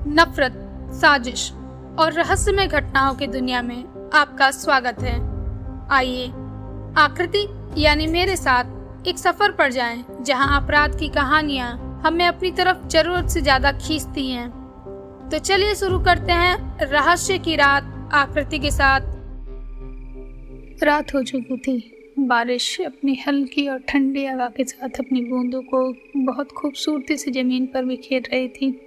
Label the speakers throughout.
Speaker 1: नफरत, साजिश और रहस्यमय घटनाओं की दुनिया में आपका स्वागत है। आइए आकृति यानी मेरे साथ एक सफर पर जाएं, जहां अपराध की कहानियां हमें अपनी तरफ जरूरत से ज्यादा खींचती हैं। तो चलिए शुरू करते हैं रहस्य की रात आकृति के साथ। रात हो चुकी थी। बारिश अपनी हल्की और ठंडी हवा के साथ अपनी बूंदों को बहुत खूबसूरती से जमीन पर बिखेर रही थी।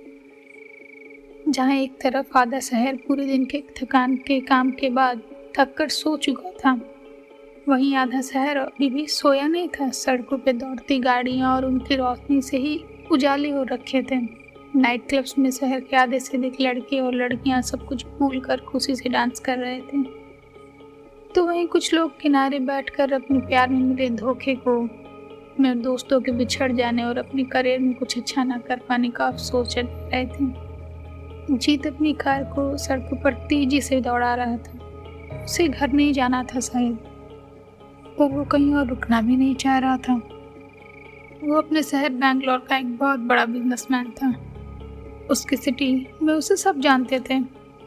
Speaker 1: जहाँ एक तरफ आधा शहर पूरे दिन के थकान के काम के बाद थक कर सो चुका था, वहीं आधा शहर अभी भी सोया नहीं था। सड़कों पे दौड़ती गाड़ियाँ और उनकी रोशनी से ही उजाले हो रखे थे। नाइट क्लब्स में शहर के आधे से अधिक लड़के और लड़कियाँ सब कुछ भूल कर खुशी से डांस कर रहे थे। तो वहीं कुछ लोग किनारे बैठकर अपने प्यार में मिले धोखे को, अपने दोस्तों के बिछड़ जाने और अपने करियर में कुछ अच्छा ना कर पाने का अफसोस चल रहे थे। जीत अपनी कार को सड़कों पर तेजी से दौड़ा रहा था। उसे घर नहीं जाना था शायद, पर वो कहीं और रुकना भी नहीं चाह रहा था। वो अपने शहर बैंगलोर का एक बहुत बड़ा बिजनेसमैन था। उसकी सिटी में उसे सब जानते थे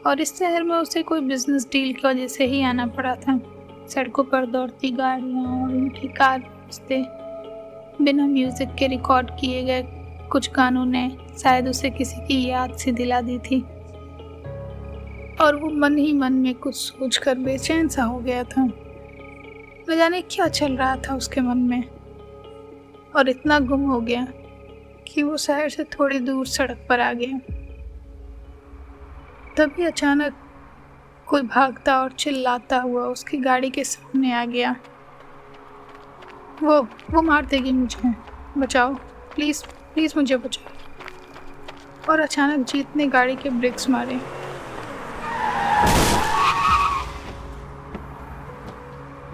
Speaker 1: और इस शहर में उसे कोई बिजनेस डील की वजह से ही आना पड़ा था। सड़कों पर दौड़ती गाड़ियाँ और उनकी कार बजते बिना म्यूजिक के रिकॉर्ड किए गए कुछ गानों ने शायद उसे किसी की याद सी दिला दी थी, और वो मन ही मन में कुछ सोचकर बेचैन सा हो गया था। न जाने क्या चल रहा था उसके मन में, और इतना गुम हो गया कि वो शहर से थोड़ी दूर सड़क पर आ गया। तभी अचानक कोई भागता और चिल्लाता हुआ उसकी गाड़ी के सामने आ गया। वो मार देगी मुझे, बचाओ प्लीज़ प्लीज़ मुझे बचाओ। और अचानक जीत ने गाड़ी के ब्रेक्स मारे।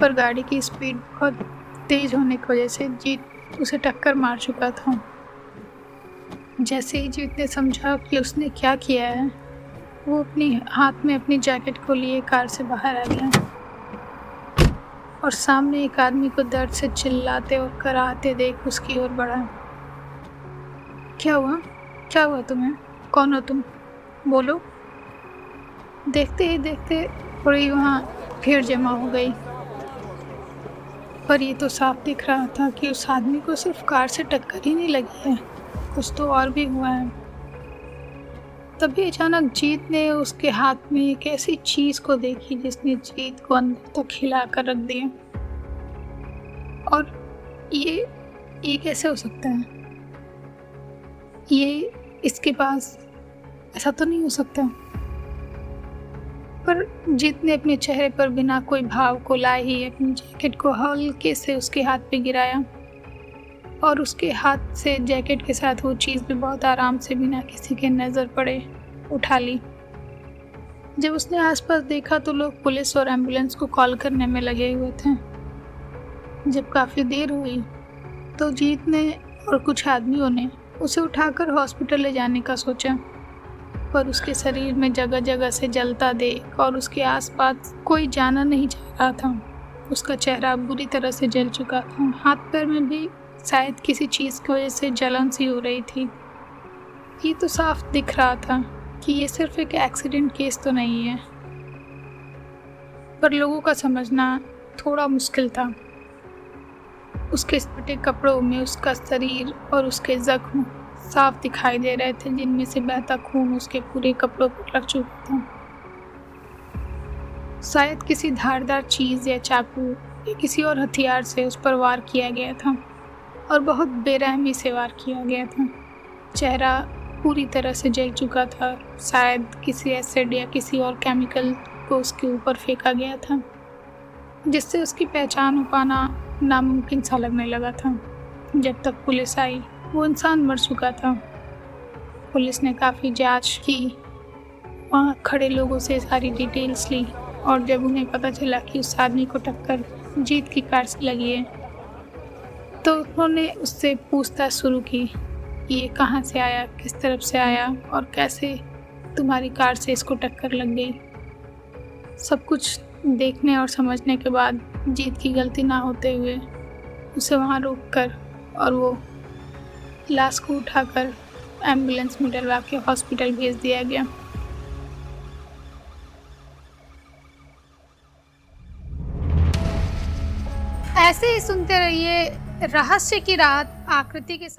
Speaker 1: पर गाड़ी की स्पीड बहुत तेज होने की वजह से जीत उसे टक्कर मार चुका था। जैसे ही जीत ने समझा कि उसने क्या किया है, वो अपनी हाथ में अपनी जैकेट को लिए कार से बाहर आ गया और सामने एक आदमी को दर्द से चिल्लाते और कराहते देख उसकी ओर बढ़ा। क्या हुआ तुम्हें? कौन हो तुम? बोलो। देखते ही देखते थोड़ी वहाँ भीड़ जमा हो गई, पर ये तो साफ दिख रहा था कि उस आदमी को सिर्फ कार से टक्कर ही नहीं लगी है, कुछ तो और भी हुआ है। तभी अचानक जीत ने उसके हाथ में एक ऐसी चीज को देखी जिसने जीत को अंदर तक हिला कर रख दिया। और ये कैसे हो सकता है? ये इसके पास, ऐसा तो नहीं हो सकता। पर जीत ने अपने चेहरे पर बिना कोई भाव को लाए ही अपनी जैकेट को हल्के से उसके हाथ पे गिराया, और उसके हाथ से जैकेट के साथ वो चीज़ भी बहुत आराम से बिना किसी के नज़र पड़े उठा ली। जब उसने आसपास देखा तो लोग पुलिस और एम्बुलेंस को कॉल करने में लगे हुए थे। जब काफ़ी देर हुई तो जीत ने और कुछ आदमियों ने उसे उठाकर हॉस्पिटल ले जाने का सोचा, पर उसके शरीर में जगह जगह से जलता देख और उसके आसपास कोई जाना नहीं चाह रहा था। उसका चेहरा बुरी तरह से जल चुका था। हाथ पैर में भी शायद किसी चीज़ की वजह से जलन सी हो रही थी। ये तो साफ दिख रहा था कि ये सिर्फ एक एक्सीडेंट केस तो नहीं है, पर लोगों का समझना थोड़ा मुश्किल था। उसके फटे कपड़ों में उसका शरीर और उसके जख्म साफ दिखाई दे रहे थे, जिनमें से बहता खून उसके पूरे कपड़ों पर लग चुका था। शायद किसी धारदार चीज़ या चाकू या किसी और हथियार से उस पर वार किया गया था, और बहुत बेरहमी से वार किया गया था। चेहरा पूरी तरह से जल चुका था। शायद किसी एसिड या किसी और केमिकल को उसके ऊपर फेंका गया था, जिससे उसकी पहचान हो पाना नामुमकिन सा लगने लगा था। जब तक पुलिस आई वो इंसान मर चुका था। पुलिस ने काफ़ी जांच की, वहाँ खड़े लोगों से सारी डिटेल्स ली, और जब उन्हें पता चला कि उस आदमी को टक्कर जीत की कार से लगी है तो उन्होंने उससे पूछताछ शुरू की कि ये कहाँ से आया, किस तरफ से आया और कैसे तुम्हारी कार से इसको टक्कर लग गई। सब कुछ देखने और समझने के बाद जीत की गलती ना होते हुए उसे वहाँ रोक कर और वो लाश को उठाकर एम्बुलेंस में डलवा के हॉस्पिटल भेज दिया गया। ऐसे ही सुनते रहिए रहस्य की रात आकृति के साथ।